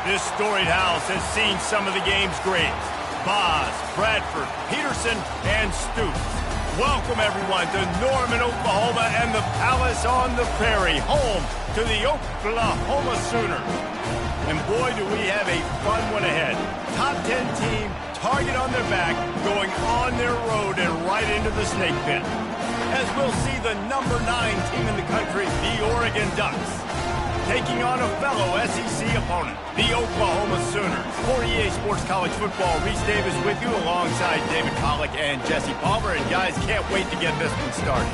This storied house has seen some of the game's greats. Boz, Bradford, Peterson, and Stoops. Welcome, everyone, to Norman, Oklahoma, and the Palace on the Prairie, home to the Oklahoma Sooners. And boy, do we have a fun one ahead. Top 10 team, target on their back, going on their road and right into the snake pit. As we'll see the number 9 team in the country, the Oregon Ducks, taking on a fellow SEC opponent, the Oklahoma Sooners. For EA Sports College Football, Reese Davis with you alongside David Pollack and Jesse Palmer. And guys, can't wait to get this one started.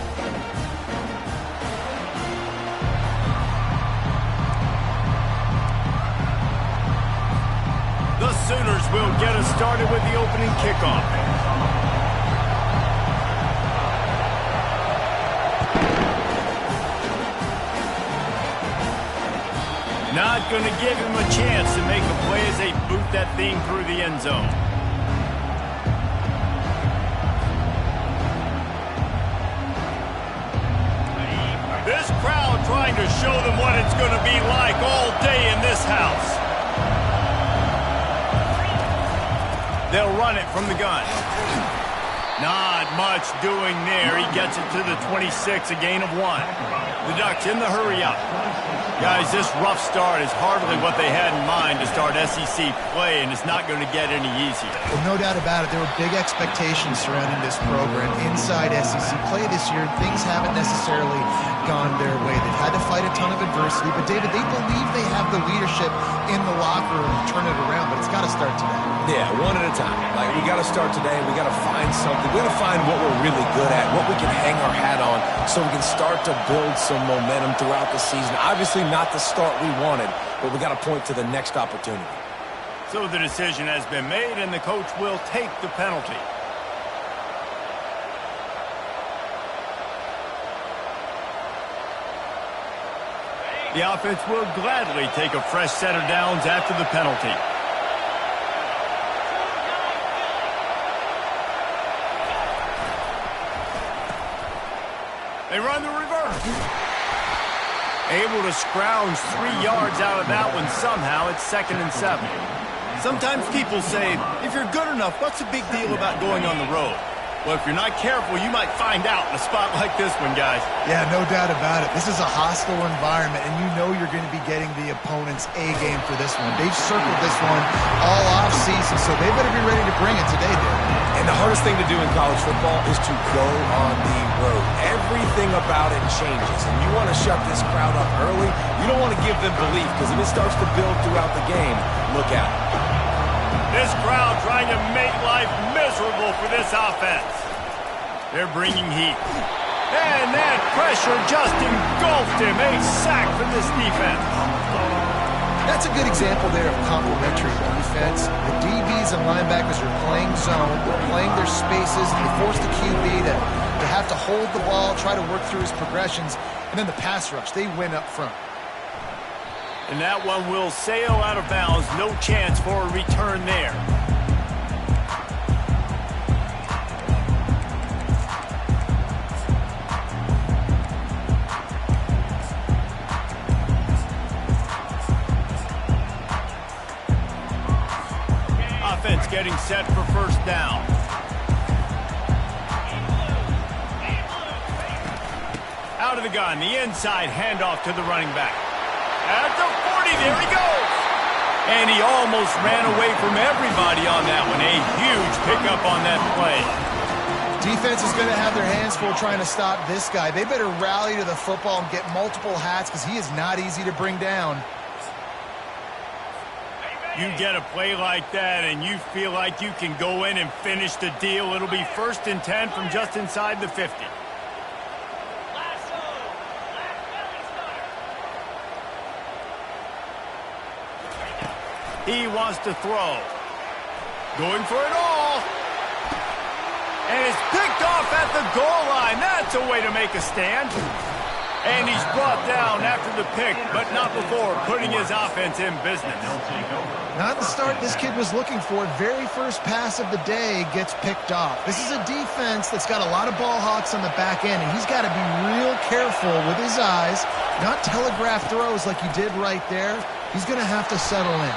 The Sooners will get us started with the opening kickoff. Not going to give him a chance to make a play as they boot that thing through the end zone. This crowd trying to show them what it's going to be like all day in this house. They'll run it from the gun. Not much doing there. He gets it to the 26, a gain of 1. The Ducks in the hurry up. Guys, this rough start is hardly what they had in mind to start SEC play, and it's not going to get any easier. Well, no doubt about it. There were big expectations surrounding this program inside SEC play this year. Things haven't necessarily gone their way. They've had to fight a ton of adversity, but David, they believe they have the leadership in the locker room to turn it around, but it's got to start today. Yeah, one at a time. Like, we got to start today, and we got to find something. We got to find what we're really good at, what we can hang our hat on, so we can start to build some momentum throughout the season. Obviously not the start we wanted, but we got to point to the next opportunity. So the decision has been made, and the coach will take the penalty. The offense will gladly take a fresh set of downs after the penalty. They run the reverse. Able to scrounge 3 yards out of that one somehow. It's 2nd and 7. Sometimes people say, if you're good enough, what's the big deal about going on the road? Well, if you're not careful, you might find out in a spot like this one, guys. Yeah, no doubt about it. This is a hostile environment, and you know you're going to be getting the opponent's A-game for this one. They've circled this one all off-season, so they better be ready to bring it today, Dave. And the hardest thing to do in college football is to go on the road. Everything about it changes, and you want to shut this crowd up early. You don't want to give them belief, because if it starts to build throughout the game, look out. This crowd trying to make life miserable for this offense. They're bringing heat. And that pressure just engulfed him. A sack for this defense. That's a good example there of complementary defense. The DBs and linebackers are playing zone, they're playing their spaces, and they force the QB to have to hold the ball, try to work through his progressions, and then the pass rush, they win up front. And that one will sail out of bounds. No chance for a return there. Offense getting set for first down. Out of the gun, the inside handoff to the running back. At the 40, there he goes. And he almost ran away from everybody on that one. A huge pickup on that play. Defense is going to have their hands full trying to stop this guy. They better rally to the football and get multiple hats because he is not easy to bring down. You get a play like that and you feel like you can go in and finish the deal. It'll be 1st and 10 from just inside the 50. He wants to throw. Going for it all. And it's picked off at the goal line. That's a way to make a stand. And he's brought down after the pick, but not before putting his offense in business. Not the start this kid was looking for. Very first pass of the day gets picked off. This is a defense that's got a lot of ball hawks on the back end, and he's got to be real careful with his eyes, not telegraph throws like he did right there. He's going to have to settle in.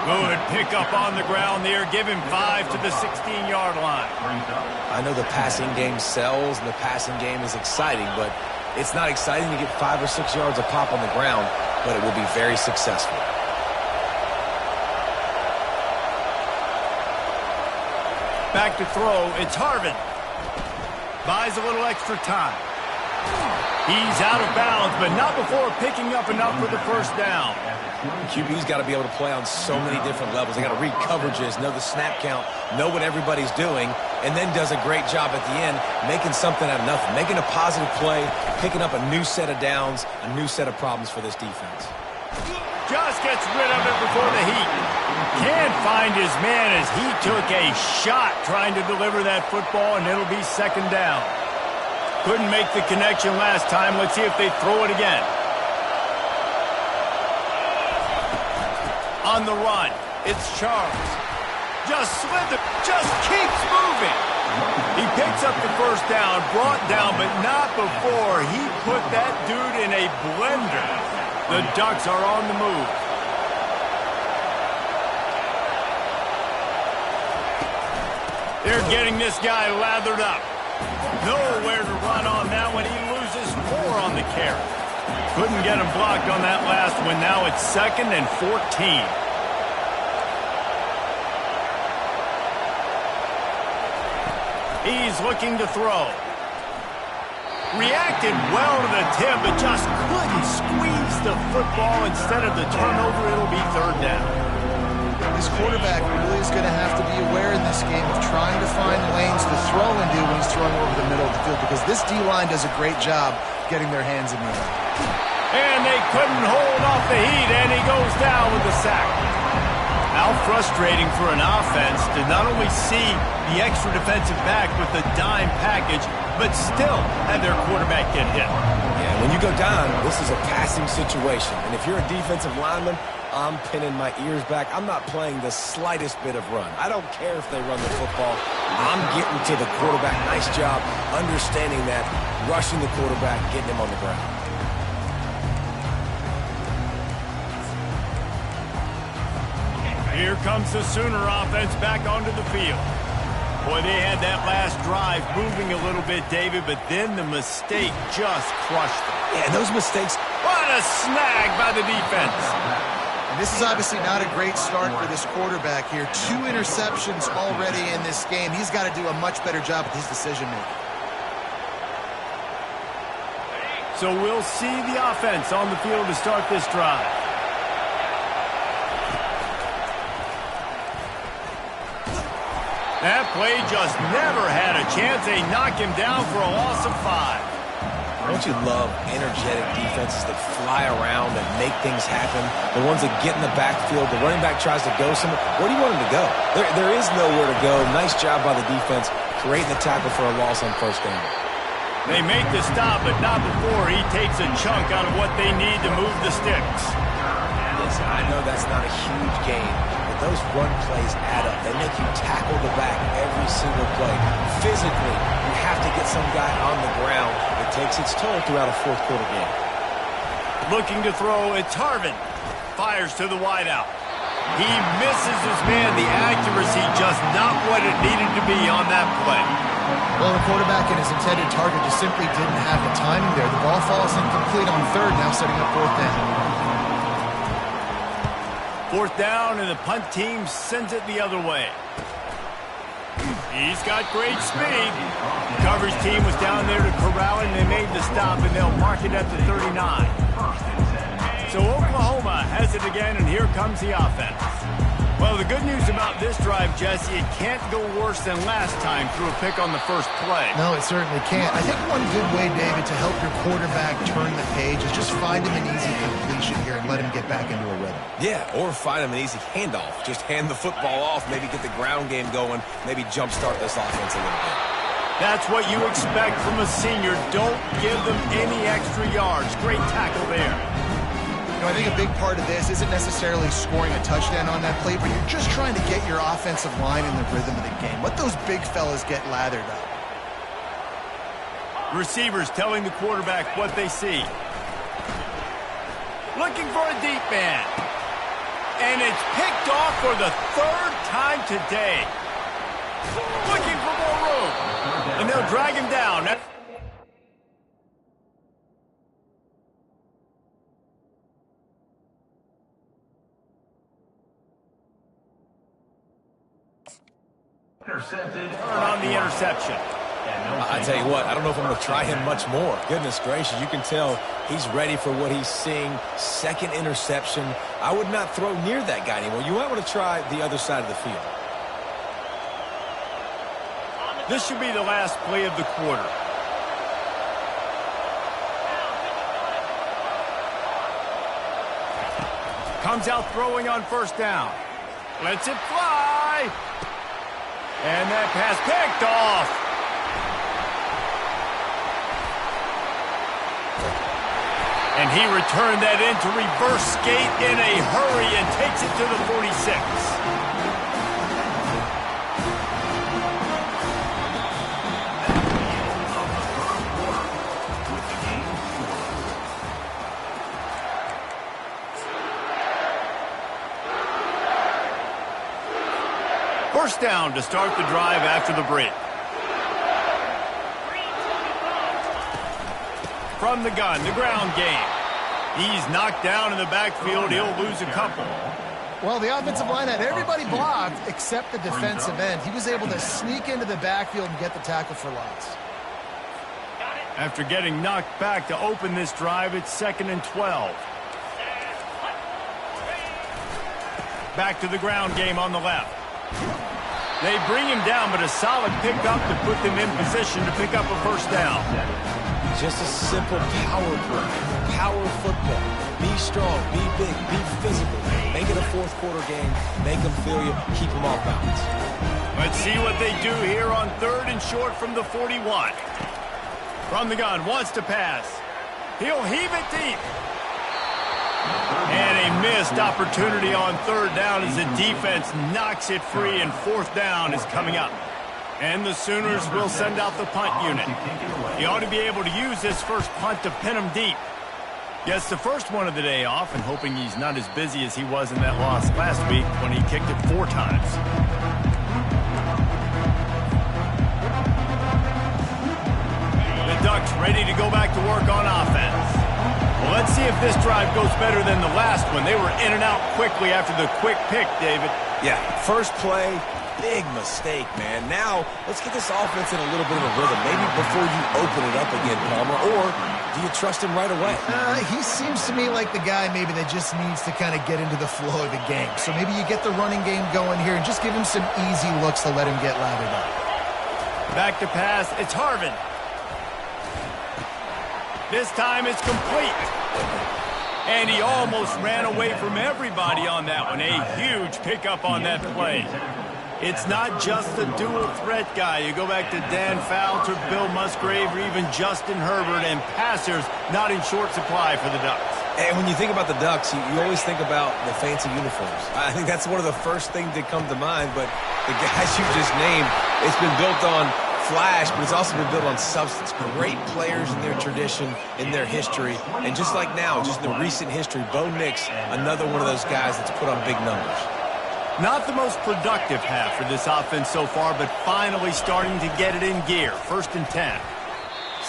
Good pickup on the ground there. Give him 5 to the 16-yard line. I know the passing game sells and the passing game is exciting, but it's not exciting to get 5 or 6 yards a pop on the ground, but it will be very successful. Back to throw. It's Harvin. Buys a little extra time. He's out of bounds, but not before picking up enough for the first down. QB's got to be able to play on so many different levels. They got to read coverages, know the snap count, know what everybody's doing, and then does a great job at the end making something out of nothing, making a positive play, picking up a new set of downs, a new set of problems for this defense. Just gets rid of it before the heat. Can't find his man as he took a shot trying to deliver that football, and it'll be second down. Couldn't make the connection last time. Let's see if they throw it again. On the run, it's Charles. Just keeps moving. He picks up the first down, brought down, but not before he put that dude in a blender. The Ducks are on the move. They're getting this guy lathered up. Nowhere to run on that one. He loses 4 on the carry. Couldn't get him blocked on that last one. Now it's 2nd and 14. He's looking to throw. Reacted well to the tip, but just couldn't squeeze the football. Instead of the turnover, it'll be third down. This quarterback really is going to have to be aware in this game of trying to find lanes to throw into when he's throwing over the middle of the field, because this D-line does a great job getting their hands in the air. And they couldn't hold off the heat, and he goes down with the sack. How frustrating for an offense to not only see the extra defensive back with the dime package, but still have their quarterback get hit. Yeah, when you go down, this is a passing situation. And if you're a defensive lineman, I'm pinning my ears back. I'm not playing the slightest bit of run. I don't care if they run the football. I'm getting to the quarterback. Nice job understanding that, rushing the quarterback, getting him on the ground. Here comes the Sooner offense back onto the field. Boy, they had that last drive moving a little bit, David, but then the mistake just crushed them. Yeah, those mistakes. What a snag by the defense. And this is obviously not a great start for this quarterback here. 2 interceptions already in this game. He's got to do a much better job with his decision-making. So we'll see the offense on the field to start this drive. That play just never had a chance. They knock him down for a loss of 5. Don't you love energetic defenses that fly around and make things happen? The ones that get in the backfield, the running back tries to go somewhere. Where do you want him to go? There is nowhere to go. Nice job by the defense creating the tackle for a loss on first down. They make the stop, but not before he takes a chunk out of what they need to move the sticks. Listen, I know that's not a huge game, but those run plays add up. They make you tackle the back every single play. Physically, you have to get some guy on the ground. It takes its toll throughout a fourth quarter game. Looking to throw, it's Harvin. Fires to the wideout. He misses his man. The accuracy just not what it needed to be on that play. Well, the quarterback and his intended target just simply didn't have the timing there. The ball falls incomplete on third, now setting up fourth down. Fourth down, and the punt team sends it the other way. He's got great speed. The coverage team was down there to corral him. They made the stop, and they'll mark it at the 39. So Oklahoma has it again, and here comes the offense. Well, the good news about this drive, Jesse, it can't go worse than last time through a pick on the first play. No, it certainly can't. I think one good way, David, to help your quarterback turn the page is just find him an easy completion here and let him get back into a rhythm. Yeah, or find him an easy handoff. Just hand the football off, maybe get the ground game going, maybe jumpstart this offense a little bit. That's what you expect from a senior. Don't give them any extra yards. Great tackle there. You know, I think a big part of this isn't necessarily scoring a touchdown on that play, but you're just trying to get your offensive line in the rhythm of the game. Let those big fellas get lathered up. Receivers telling the quarterback what they see. Looking for a deep man. And it's picked off for the third time today. Looking for more room. And they'll drag him down. Intercepted. Turn on the interception. I tell you what, I don't know if I'm going to try him much more. Goodness gracious, you can tell he's ready for what he's seeing. Second interception. I would not throw near that guy anymore. You might want to try the other side of the field. This should be the last play of the quarter. Comes out throwing on first down. Lets it fly. And that pass picked off. And he returned that in to reverse skate in a hurry and takes it to the 46. First down to start the drive after the break. From the gun, the ground game. He's knocked down in the backfield. He'll lose a couple. Well, the offensive line had everybody blocked except the defensive end. He was able to sneak into the backfield and get the tackle for loss. After getting knocked back to open this drive, it's 2nd and 12. Back to the ground game on the left. They bring him down, but a solid pickup to put them in position to pick up a first down. Just a simple power play. Power football. Be strong, be big, be physical. Make it a fourth quarter game. Make them feel you. Keep them off balance. Let's see what they do here on 3rd and short from the 41. From the gun, wants to pass. He'll heave it deep. And a missed opportunity on 3rd down as the defense knocks it free, and 4th down is coming up. And the Sooners will send out the punt unit. He ought to be able to use this first punt to pin him deep. Gets the first one of the day off, and hoping he's not as busy as he was in that loss last week when he kicked it 4 times. The Ducks ready to go back to work on offense. Well, let's see if this drive goes better than the last one. They were in and out quickly after the quick pick, David. Yeah, first play, big mistake, man. Now, let's get this offense in a little bit of a rhythm. Maybe before you open it up again, Palmer, or do you trust him right away? He seems to me like the guy maybe that just needs to kind of get into the flow of the game. So maybe you get the running game going here and just give him some easy looks to let him get lathered up. Back to pass, it's Harvin. This time it's complete. And he almost ran away from everybody on that one. A huge pickup on that play. It's not just the dual threat guy. You go back to Dan Fowler, Bill Musgrave, or even Justin Herbert, and passers not in short supply for the Ducks. And when you think about the Ducks, you always think about the fancy uniforms. I think that's one of the first things that come to mind, but the guys you just named, it's been built on flash, but it's also been built on substance. Great players in their tradition, in their history, and just like now, just in the recent history, Bo Nix, another one of those guys that's put on big numbers. Not the most productive half for this offense so far, but finally starting to get it in gear. 1st and 10.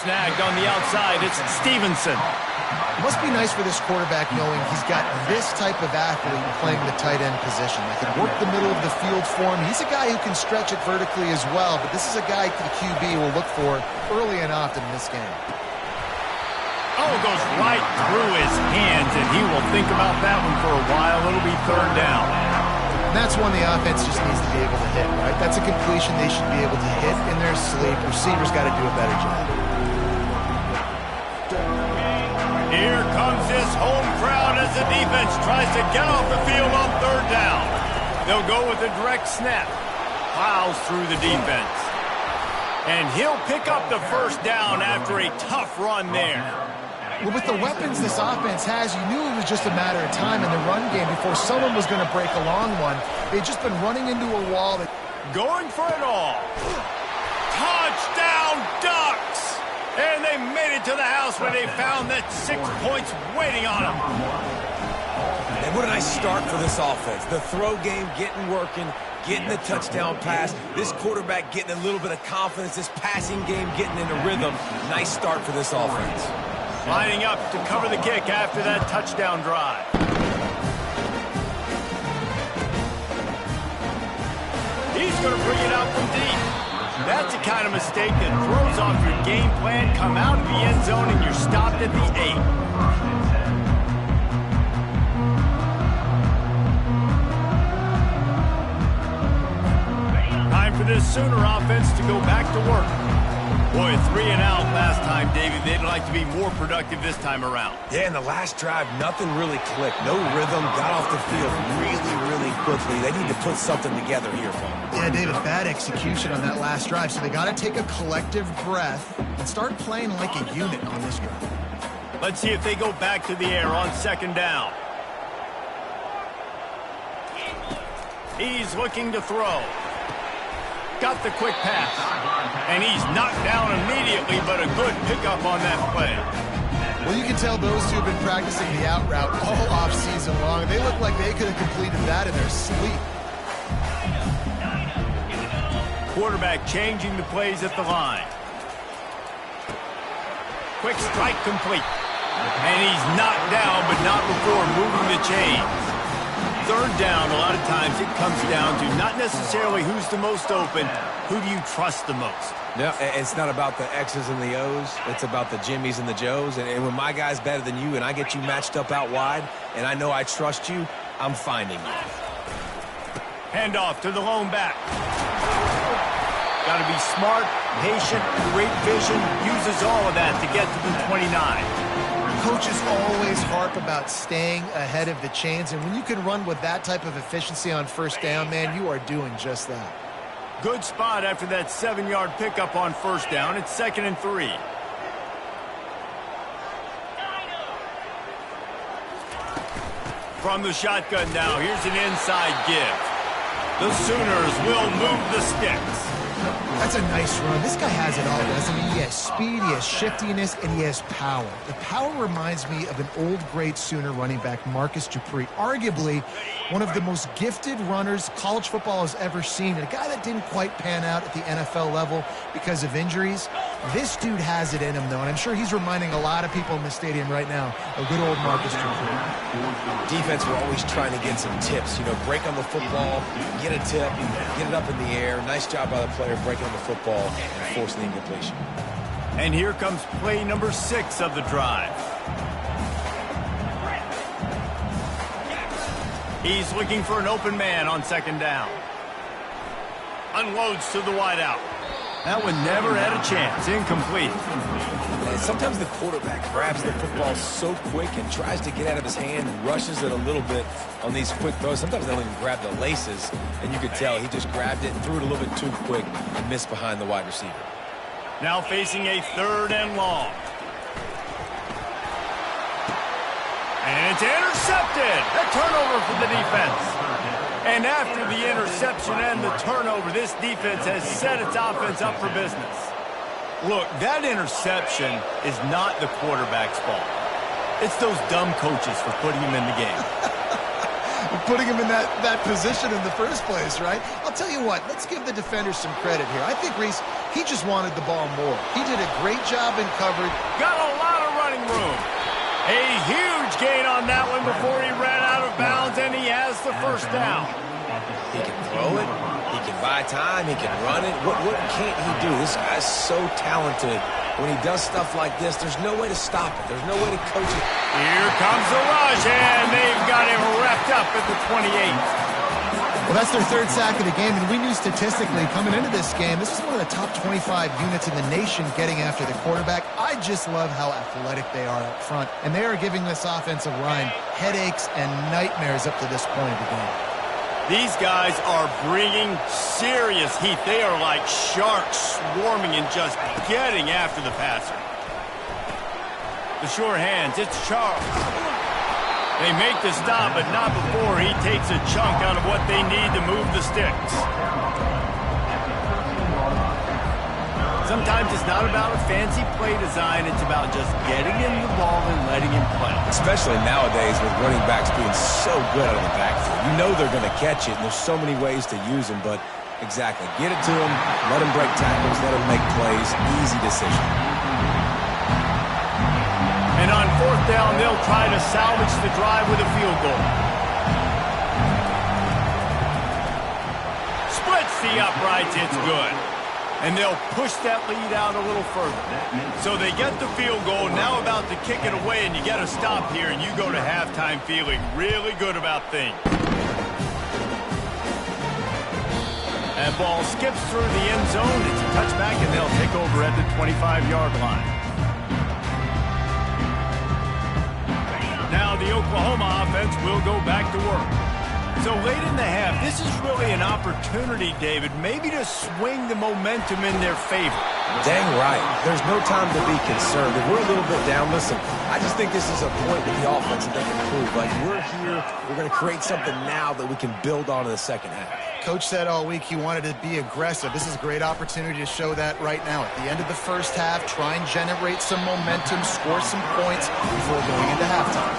Snagged on the outside, it's Stevenson. It must be nice for this quarterback knowing he's got this type of athlete playing the tight end position. That can work the middle of the field for him. He's a guy who can stretch it vertically as well, but this is a guy the QB will look for early and often in this game. Oh, goes right through his hands, and he will think about that one for a while. It'll be 3rd down. And that's one the offense just needs to be able to hit, right? That's a completion they should be able to hit in their sleep. Receivers got to do a better job. Here comes this home crowd as the defense tries to get off the field on 3rd down. They'll go with a direct snap. Plows through the defense. And he'll pick up the first down after a tough run there. Well, with the weapons this offense has, you knew it was just a matter of time in the run game before someone was going to break a long one. They've just been running into a wall. Going for it all. Touchdown, Ducks! And they made it to the house where they found that 6 points waiting on them. They Man, what a nice start for this offense. The throw game getting working, getting the touchdown pass. This quarterback getting a little bit of confidence. This passing game getting into rhythm. Nice start for this offense. Lining up to cover the kick after that touchdown drive. He's going to bring it out from deep. That's the kind of mistake that throws off your game plan. Come out of the end zone and you're stopped at the 8. Time for this Sooner offense to go back to work. Boy, 3 and out last time, David. They'd like to be more productive this time around. Yeah, in the last drive, nothing really clicked. No rhythm, got off the field really quickly. They need to put something together here for them. Yeah, David, bad execution on that last drive, so they got to take a collective breath and start playing like a unit on this drive. Let's see if they go back to the air on 2nd down. He's looking to throw. Got the quick pass. And he's knocked down immediately, but a good pickup on that play. Well, you can tell those two have been practicing the out route all off-season long. They look like they could have completed that in their sleep. Quarterback changing the plays at the line. Quick strike complete. And he's knocked down, but not before moving the chains. 3rd down, a lot of times it comes down to not necessarily who's the most open, who do you trust the most? No, it's not about the X's and the O's. It's about the Jimmies and the Joes. And when my guy's better than you and I get you matched up out wide and I know I trust you, I'm finding you. Handoff to the lone back. Got to be smart, patient, great vision, uses all of that to get to the 29. Coaches always harp about staying ahead of the chains, and when you can run with that type of efficiency on 1st down, man, you are doing just that. Good spot after that 7-yard pickup on 1st down. It's 2nd and 3. From the shotgun now, here's an inside give. The Sooners will move the sticks. That's a nice run. This guy has it all, doesn't he? He has speed, he has shiftiness, and he has power. The power reminds me of an old great Sooner running back, Marcus Dupree, arguably one of the most gifted runners college football has ever seen, and a guy that didn't quite pan out at the NFL level because of injuries. This dude has it in him, though, and I'm sure he's reminding a lot of people in the stadium right now of good old Marcus Dupree. Defense, we're always trying to get some tips. You know, break on the football, get a tip, get it up in the air. Nice job by the player breaking on the football and forcing the incompletion. And here comes play number 6 of the drive. He's looking for an open man on 2nd down. Unloads to the wideout. That one never had a chance. Incomplete. And sometimes the quarterback grabs the football so quick and tries to get out of his hand, rushes it a little bit on these quick throws. Sometimes they don't even grab the laces, and you could tell he just grabbed it and threw it a little bit too quick and missed behind the wide receiver. Now facing a 3rd and long. And it's intercepted. A turnover for the defense. And after the interception and the turnover, this defense has set its offense up for business. Look, that interception is not the quarterback's fault. It's those dumb coaches for putting him in the game. Putting him in that position in the first place, right? I'll tell you what, let's give the defenders some credit here. I think Reese, he just wanted the ball more. He did a great job in coverage. Got a lot of running room. A huge gain on that one before he ran out of bounds, and he has the 1st down. He can throw it. He can buy time. He can run it. What can't he do? This guy's so talented. When he does stuff like this, there's no way to stop it. There's no way to coach it. Here comes the rush, and they've got him wrapped up at the 28. Well, that's their 3rd sack of the game, and we knew statistically coming into this game, this is one of the top 25 units in the nation getting after the quarterback. I just love how athletic they are up front, and they are giving this offensive line headaches and nightmares up to this point of the game. These guys are bringing serious heat. They are like sharks swarming and just getting after the passer. The sure hands, it's Charles. They make the stop, but not before he takes a chunk out of what they need to move the sticks. Sometimes it's not about a fancy play design. It's about just getting him the ball and letting him play. Especially nowadays with running backs being so good out of the backfield. You know they're going to catch it, and there's so many ways to use them, but exactly. Get it to him, let him break tackles, let him make plays. Easy decision. And on fourth down, they'll try to salvage the drive with a field goal. Splits the uprights, it's good. And they'll push that lead out a little further. So they get the field goal, now about to kick it away, and you get a stop here, and you go to halftime feeling really good about things. That ball skips through the end zone. It's a touchback, and they'll take over at the 25-yard line. Now the Oklahoma offense will go back to work. So late in the half, this is really an opportunity, David, maybe to swing the momentum in their favor. Dang right. There's no time to be concerned. If we're a little bit down, listen, I just think this is a point with the offense that they can prove. Like, we're here, we're going to create something now that we can build on in the second half. Coach said all week he wanted to be aggressive. This is a great opportunity to show that right now. At the end of the first half, try and generate some momentum, score some points before going into halftime.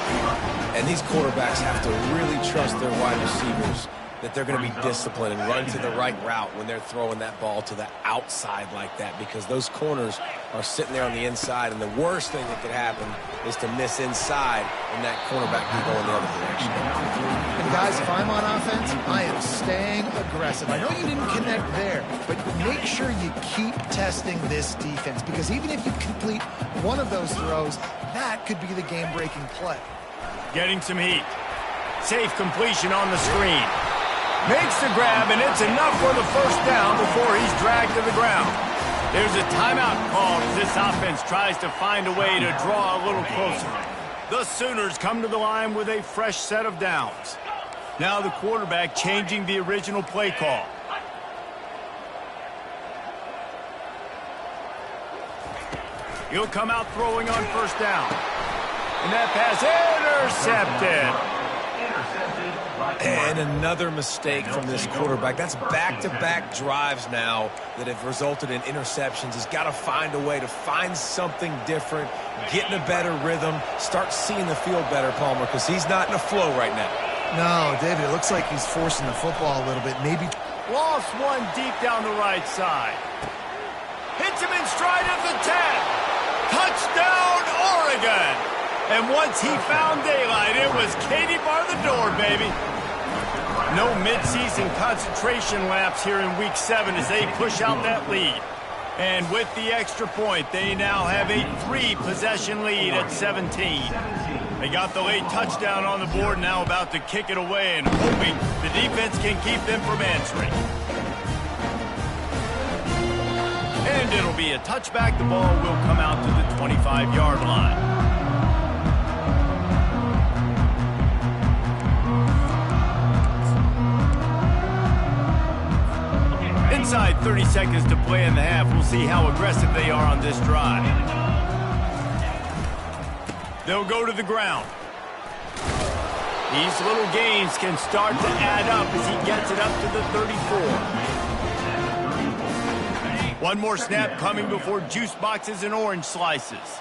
And these quarterbacks have to really trust their wide receivers that they're going to be disciplined and run to the right route when they're throwing that ball to the outside like that, because those corners are sitting there on the inside, and the worst thing that could happen is to miss inside and that cornerback can go in the other direction. And guys, if I'm on offense, I am staying aggressive. I know you didn't connect there, but make sure you keep testing this defense, because even if you complete one of those throws, that could be the game-breaking play. Getting some heat. Safe completion on the screen. Makes the grab, and it's enough for the first down before he's dragged to the ground. There's a timeout called as this offense tries to find a way to draw a little closer. The Sooners come to the line with a fresh set of downs. Now the quarterback changing the original play call. He'll come out throwing on first down. And that pass intercepted. And another mistake from this quarterback. That's back-to-back drives now that have resulted in interceptions. He's got to find a way to find something different, get in a better rhythm, start seeing the field better, Palmer, because he's not in a flow right now. No, David, it looks like he's forcing the football a little bit. Maybe lost one deep down the right side. Hits him in stride at the 10. Touchdown, Oregon. And once he found daylight, it was Katie bar the door, baby. No midseason concentration laps here in Week 7 as they push out that lead. And with the extra point, they now have a 3-possession lead at 17. They got the late touchdown on the board, now about to kick it away and hoping the defense can keep them from answering. And it'll be a touchback. The ball will come out to the 25-yard line. Inside 30 seconds to play in the half. We'll see how aggressive they are on this drive. They'll go to the ground. These little gains can start to add up as he gets it up to the 34. One more snap coming before juice boxes and orange slices.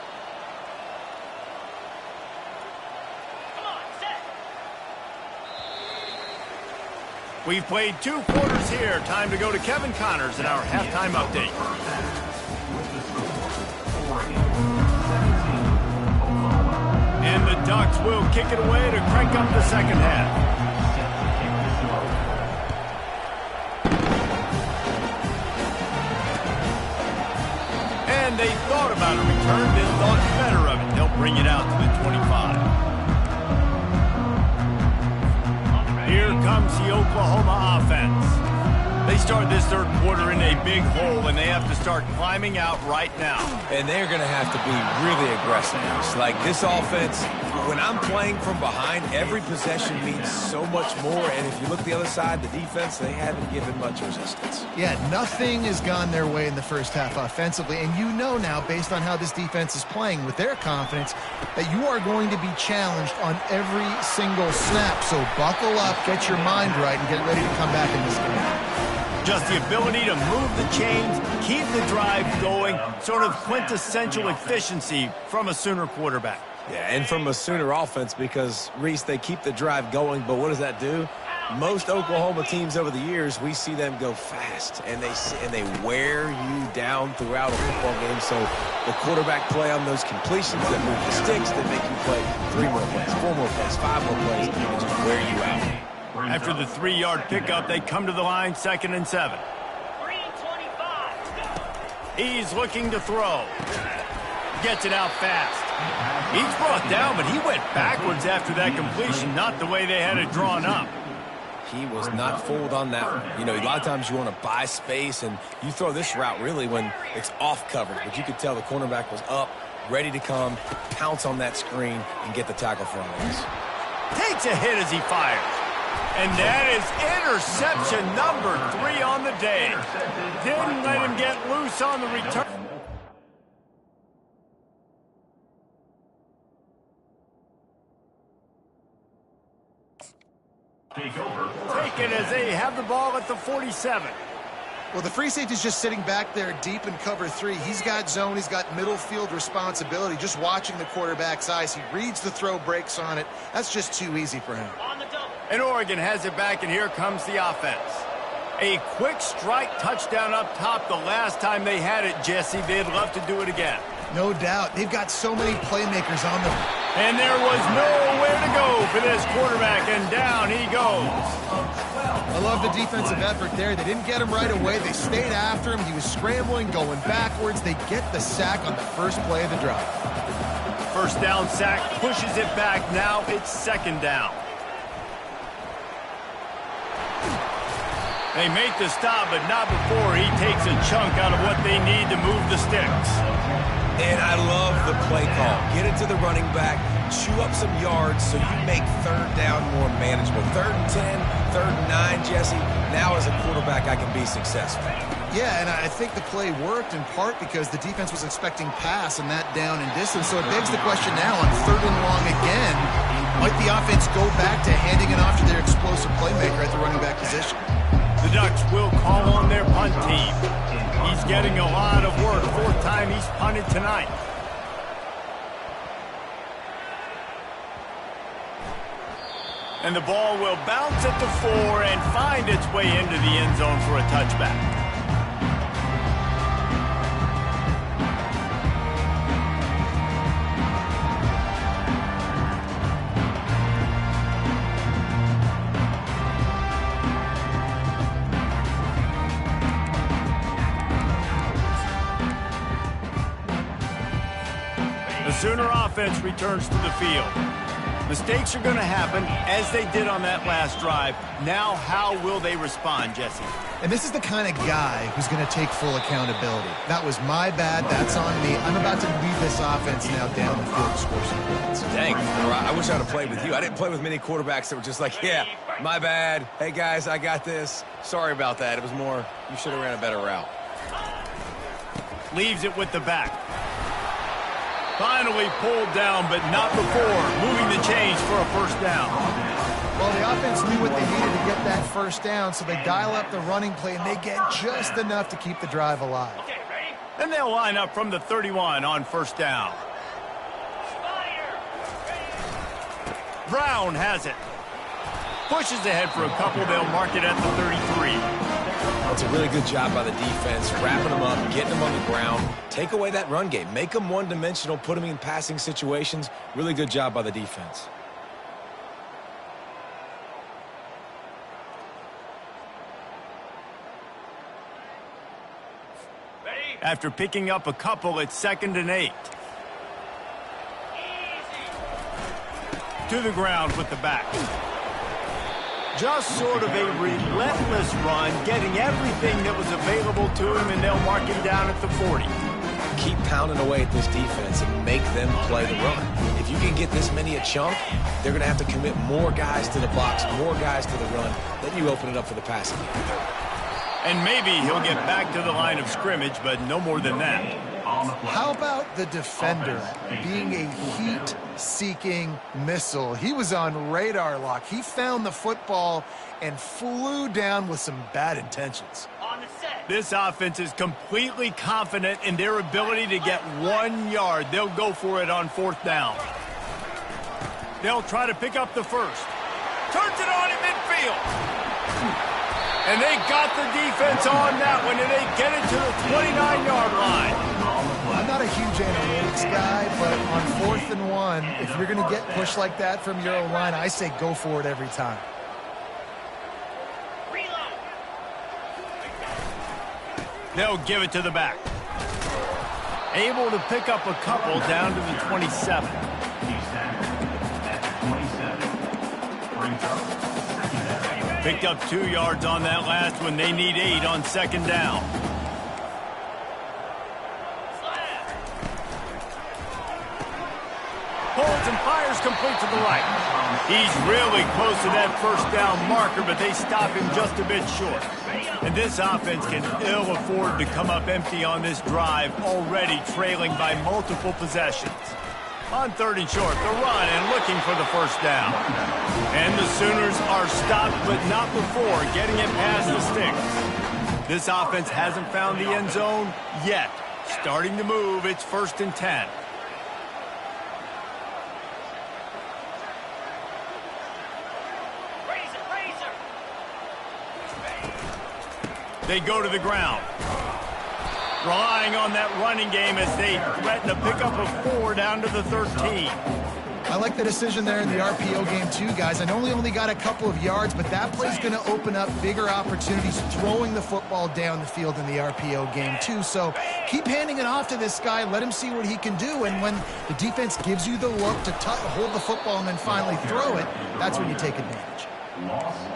We've played 2 quarters here. Time to go to Kevin Connors in our halftime update. And the Ducks will kick it away to crank up the second half. And they thought about a return, then thought better of it. They'll bring it out to the 25. Here comes the Oklahoma offense. They start this third quarter in a big hole, and they have to start climbing out right now. And they're going to have to be really aggressive. It's like this offense, when I'm playing from behind, every possession means so much more. And if you look the other side, the defense, they haven't given much resistance. Yeah, nothing has gone their way in the first half offensively. And you know now, based on how this defense is playing with their confidence, that you are going to be challenged on every single snap. So buckle up, get your mind right, and get ready to come back in this game. Just the ability to move the chains, keep the drive going, sort of quintessential efficiency from a Sooner quarterback. Yeah, and from a Sooner offense because, Reese, they keep the drive going, but what does that do? Most Oklahoma teams over the years, we see them go fast, and they wear you down throughout a football game. So the quarterback play on those completions that move the sticks that make you play 3 more plays, 4 more plays, 5 more plays, and just wear you out. After the 3-yard pickup, they come to the line, 2nd and 7. He's looking to throw. Gets it out fast. He's brought down, but he went backwards after that completion, not the way they had it drawn up. He was not fooled on that one. You know, a lot of times you want to buy space, and you throw this route really when it's off coverage. But you could tell the cornerback was up, ready to come, pounce on that screen, and get the tackle for him. Takes a hit as he fires. And that is interception number 3 on the day. Didn't let him get loose on the return. Taken as they have the ball at the 47. Well, the free safety's just sitting back there deep in cover 3. He's got zone. He's got middle field responsibility. Just watching the quarterback's eyes. He reads the throw, breaks on it. That's just too easy for him. And Oregon has it back, and here comes the offense. A quick strike touchdown up top the last time they had it, Jesse. They'd love to do it again. No doubt. They've got so many playmakers on them. And there was nowhere to go for this quarterback, and down he goes. I love the defensive effort there. They didn't get him right away. They stayed after him. He was scrambling, going backwards. They get the sack on the first play of the drive. First down sack, pushes it back. Now it's 2nd down. They make the stop, but not before he takes a chunk out of what they need to move the sticks. And I love the play call. Get it to the running back, chew up some yards so you make 3rd down more manageable. 3rd and 10, 3rd and 9, Jesse. Now as a quarterback, I can be successful. Yeah, and I think the play worked in part because the defense was expecting pass and that down and distance. So it begs the question now on 3rd and long again, might the offense go back to handing it off to their explosive playmaker at the running back position? The Ducks will call on their punt team. He's getting a lot of work. 4th time he's punted tonight. And the ball will bounce at the 4 and find its way into the end zone for a touchback. The Sooner offense returns to the field. Mistakes are going to happen, as they did on that last drive. Now, how will they respond, Jesse? And this is the kind of guy who's going to take full accountability. That was my bad. That's on me. I'm about to lead this offense now down the field to score some points. Dang, I wish I would have played with you. I didn't play with many quarterbacks that were just like, yeah, my bad. Hey, guys, I got this. Sorry about that. It was more, you should have ran a better route. Leaves it with the back. Finally pulled down, but not before moving the chains for a 1st down. Well, the offense knew what they needed to get that 1st down, so they dial up the running play, and they get just enough to keep the drive alive. Okay, ready? Then they'll line up from the 31 on 1st down. Brown has it. Pushes ahead for a couple. They'll mark it at the 33. That's a really good job by the defense, wrapping them up, getting them on the ground. Take away that run game. Make them one-dimensional, put them in passing situations. Really good job by the defense. After picking up a couple, it's 2nd and 8. To the ground with the back. Just sort of a relentless run, getting everything that was available to him, and they'll mark him down at the 40. Keep pounding away at this defense and make them play the run. If you can get this many a chunk, they're going to have to commit more guys to the box, more guys to the run. Then you open it up for the passing game. And maybe he'll get back to the line of scrimmage, but no more than that. How about the defender being a heat-seeking missile? He was on radar lock. He found the football and flew down with some bad intentions. This offense is completely confident in their ability to get 1 yard. They'll go for it on 4th down. They'll try to pick up the first. Turns it on in midfield. And they got the defense on that one, and they get it to the 29-yard line. I'm not a huge analytics guy, but on 4th and 1, if you're going to get pushed like that from your own line, I say go for it every time. They'll give it to the back. Able to pick up a couple down to the 27. Picked up 2 yards on that last one. They need 8 on 2nd down. Holds and fires complete to the right. He's really close to that 1st down marker, but they stop him just a bit short. And this offense can ill afford to come up empty on this drive, already trailing by multiple possessions. On 3rd and short, the run and looking for the 1st down. And the Sooners are stopped, but not before getting it past the sticks. This offense hasn't found the end zone yet. Starting to move, it's 1st and 10. They go to the ground. Relying on that running game as they threaten to pick up a 4 down to the 13. I like the decision there in the RPO game too, guys. I know he only got a couple of yards, but that play's going to open up bigger opportunities throwing the football down the field in the RPO game too. So keep handing it off to this guy. Let him see what he can do. And when the defense gives you the look to hold the football and then finally throw it, that's when you take advantage.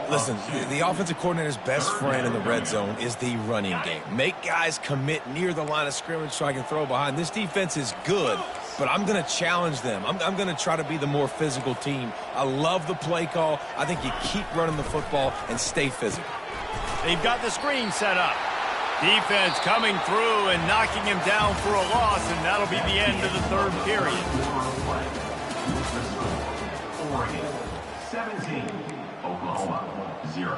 Listen, the offensive coordinator's best friend in the red zone is the running game. Make guys commit near the line of scrimmage so I can throw behind. This defense is good, but I'm going to challenge them. I'm going to try to be the more physical team. I love the play call. I think you keep running the football and stay physical. They've got the screen set up. Defense coming through and knocking him down for a loss, and that'll be the end of the 3rd period. 17. Oklahoma, 0.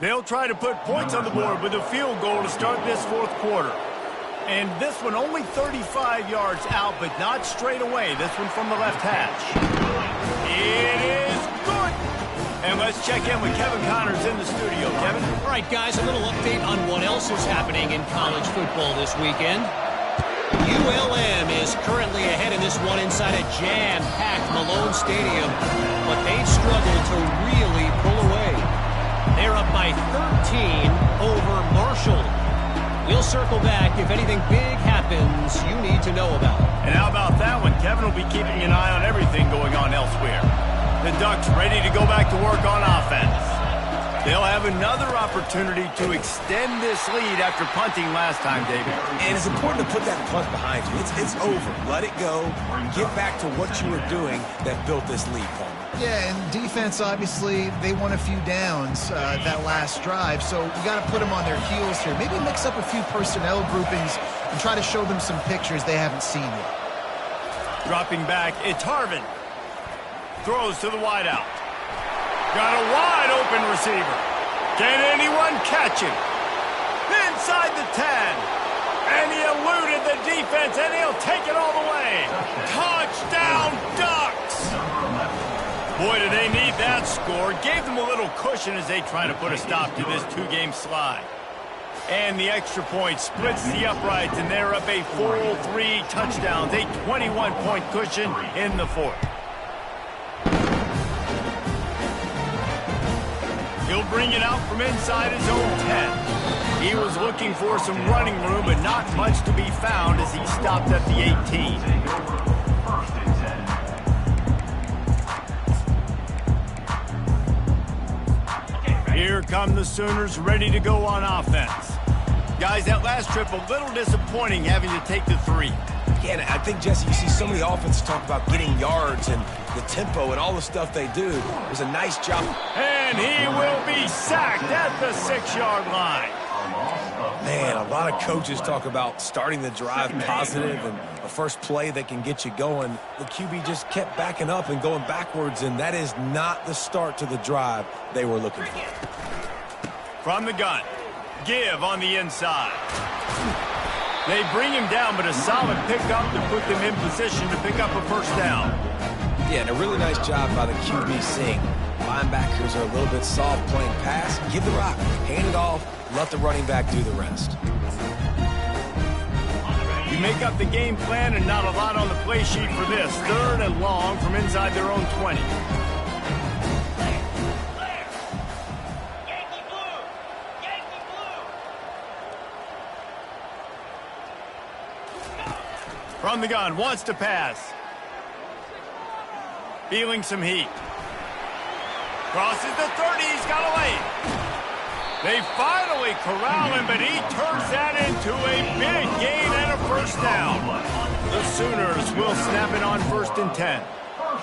They'll try to put points on the board with a field goal to start this 4th quarter. And this one only 35 yards out, but not straight away. This one from the left hash. It is good. And let's check in with Kevin Connors in the studio. Kevin? All right, guys, a little update on what else is happening in college football this weekend. ULM is currently ahead in this one inside a jam-packed Malone Stadium, but they've struggled to really pull away. They're up by 13 over Marshall. We'll circle back if anything big happens you need to know about. And how about that one? Kevin will be keeping an eye on everything going on elsewhere. The Ducks ready to go back to work on offense. They'll have another opportunity to extend this lead after punting last time, David. And it's important to put that punt behind you. It's over. Let it go. Get back to what you were doing that built this lead, Paul. Yeah, and defense, obviously, they won a few downs that last drive, so you got to put them on their heels here. Maybe mix up a few personnel groupings and try to show them some pictures they haven't seen yet. Dropping back, it's Harvin. Throws to the wideout. Got a wide-open receiver. Can anyone catch him? Inside the 10. And he eluded the defense, and he'll take it all the way. Touchdown, Ducks! Boy, do they need that score. Gave them a little cushion as they try to put a stop to this 2-game slide. And the extra point splits the uprights, and they're up a full 3 touchdowns, a 21-point cushion in the 4th. He'll bring it out from inside his own 10. He was looking for some running room, but not much to be found as he stopped at the 18. Here come the Sooners ready to go on offense. Guys, that last trip a little disappointing having to take the 3. Yeah, and I think, Jesse, you see so many offenses talk about getting yards and the tempo and all the stuff they do. It was a nice job. And he will be sacked at the 6-yard line. Man, a lot of coaches talk about starting the drive positive and a first play that can get you going. The QB just kept backing up and going backwards, and that is not the start to the drive they were looking for. From the gun, give on the inside. They bring him down, but a solid pickup to put them in position to pick up a first down. Yeah, and a really nice job by the QB seeing linebackers are a little bit soft playing pass. Give the rock, hand it off, let the running back do the rest. You make up the game plan and not a lot on the play sheet for this. 3rd and long from inside their own 20. From the gun, wants to pass. Feeling some heat. Crosses the 30, he's got a lane. They finally corral him, but he turns that into a big gain and a first down. The Sooners will snap it on 1st and 10.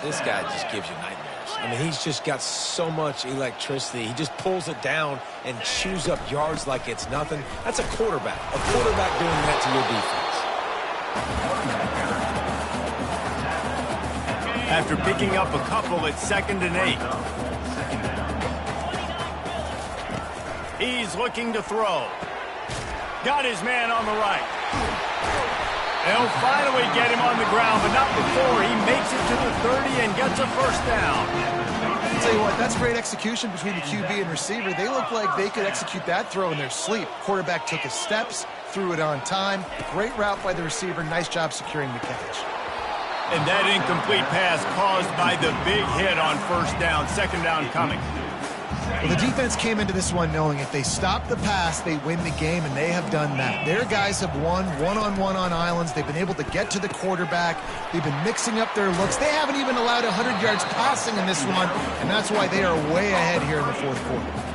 This guy just gives you nightmares. I mean, he's just got so much electricity. He just pulls it down and chews up yards like it's nothing. That's a quarterback. A quarterback doing that to your defense. After picking up a couple at 2nd and 8. He's looking to throw. Got his man on the right. They'll finally get him on the ground, but not before he makes it to the 30 and gets a first down. I'll tell you what, that's great execution between the QB and receiver. They look like they could execute that throw in their sleep. Quarterback took his steps, threw it on time. Great route by the receiver. Nice job securing the catch. And that incomplete pass caused by the big hit on 1st down. 2nd down coming. Well, the defense came into this one knowing if they stop the pass, they win the game, and they have done that. Their guys have won one-on-one on islands. They've been able to get to the quarterback. They've been mixing up their looks. They haven't even allowed 100 yards passing in this one, and that's why they are way ahead here in the 4th quarter.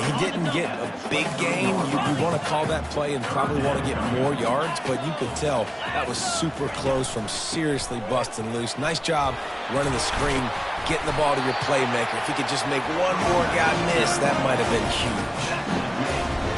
He didn't get a big gain. You want to call that play and probably want to get more yards, but you could tell that was super close from seriously busting loose. Nice job running the screen, getting the ball to your playmaker. If he could just make one more guy miss, that might have been huge.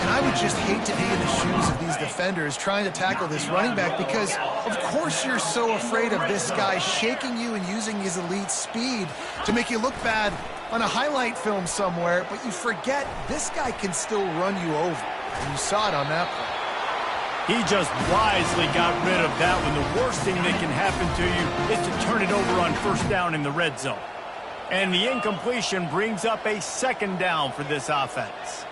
And I would just hate to be in the shoes of these defenders trying to tackle this running back because, of course, you're so afraid of this guy shaking you and using his elite speed to make you look bad on a highlight film somewhere, but you forget this guy can still run you over. And you saw it on that play. He just wisely got rid of that one. The worst thing that can happen to you is to turn it over on 1st down in the red zone. And the incompletion brings up a 2nd down for this offense.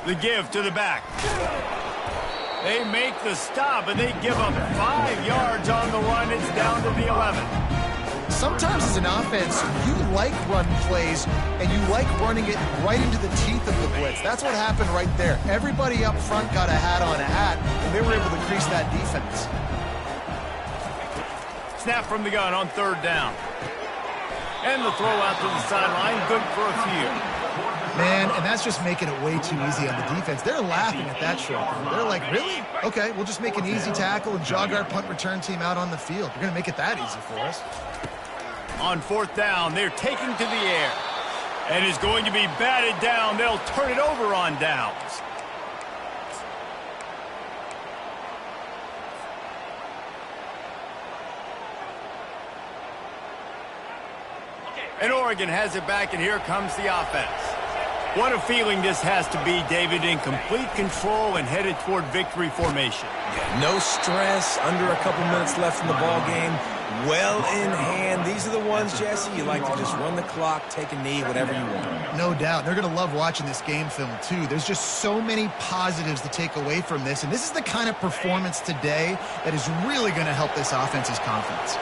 The give to the back. They make the stop, and they give up 5 yards on the run. It's down to the 11. Sometimes as an offense, you like run plays, and you like running it right into the teeth of the blitz. That's what happened right there. Everybody up front got a hat on a hat, and they were able to crease that defense. Snap from the gun on 3rd down. And the throw out to the sideline, good for a few. Man, and that's just making it way too easy on the defense. They're laughing at that short. They're like, really? Okay, we'll just make an easy tackle and jog our punt return team out on the field. You're going to make it that easy for us. On 4th down, they're taking to the air. And is going to be batted down. They'll turn it over on downs. And Oregon has it back, and here comes the offense. What a feeling this has to be, David, in complete control and headed toward victory formation. Yeah, no stress, under a couple minutes left in the ball game. Well in hand. These are the ones, Jesse, you like to just run the clock, take a knee, whatever you want. No doubt. They're going to love watching this game film, too. There's just so many positives to take away from this, and this is the kind of performance today that is really going to help this offense's confidence.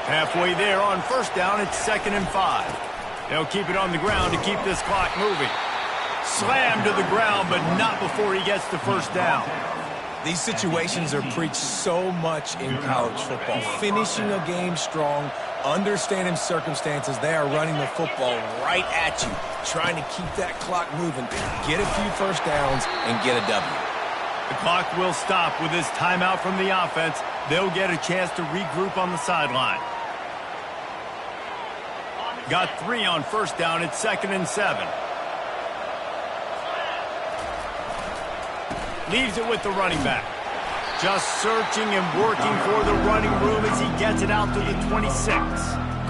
Halfway there on 1st down, it's 2nd and 5. They'll keep it on the ground to keep this clock moving. Slammed to the ground, but not before he gets to 1st down. These situations are preached so much in college football. Finishing a game strong, understanding circumstances. They are running the football right at you, trying to keep that clock moving, get a few first downs, and get a W. The clock will stop with this timeout from the offense. They'll get a chance to regroup on the sideline. Got 3 on first down. It's 2nd and 7. Leaves it with the running back. Just searching and working for the running room as he gets it out to the 26.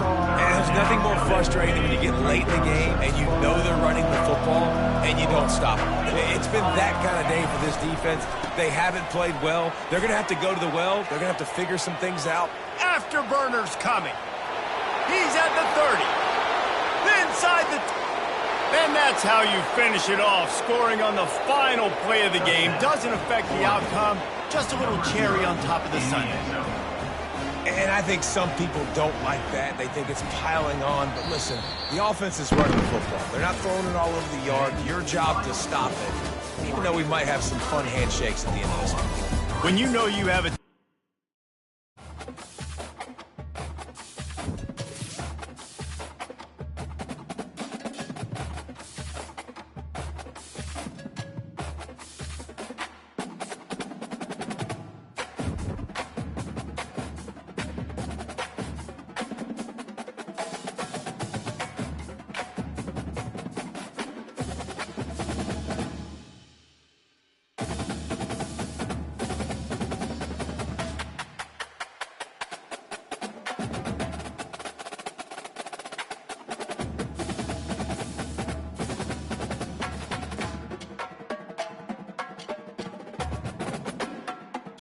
And there's nothing more frustrating than when you get late in the game and you know they're running the football and you don't stop them. It's been that kind of day for this defense. They haven't played well. They're going to have to go to the well. They're going to have to figure some things out. Afterburner's coming. He's at the 30. Inside the... And that's how you finish it off. Scoring on the final play of the game doesn't affect the outcome. Just a little cherry on top of the sundae. And I think some people don't like that. They think it's piling on. But listen, the offense is running the football. They're not throwing it all over the yard. Your job to stop it, even though we might have some fun handshakes at the end of this one. When you know you have a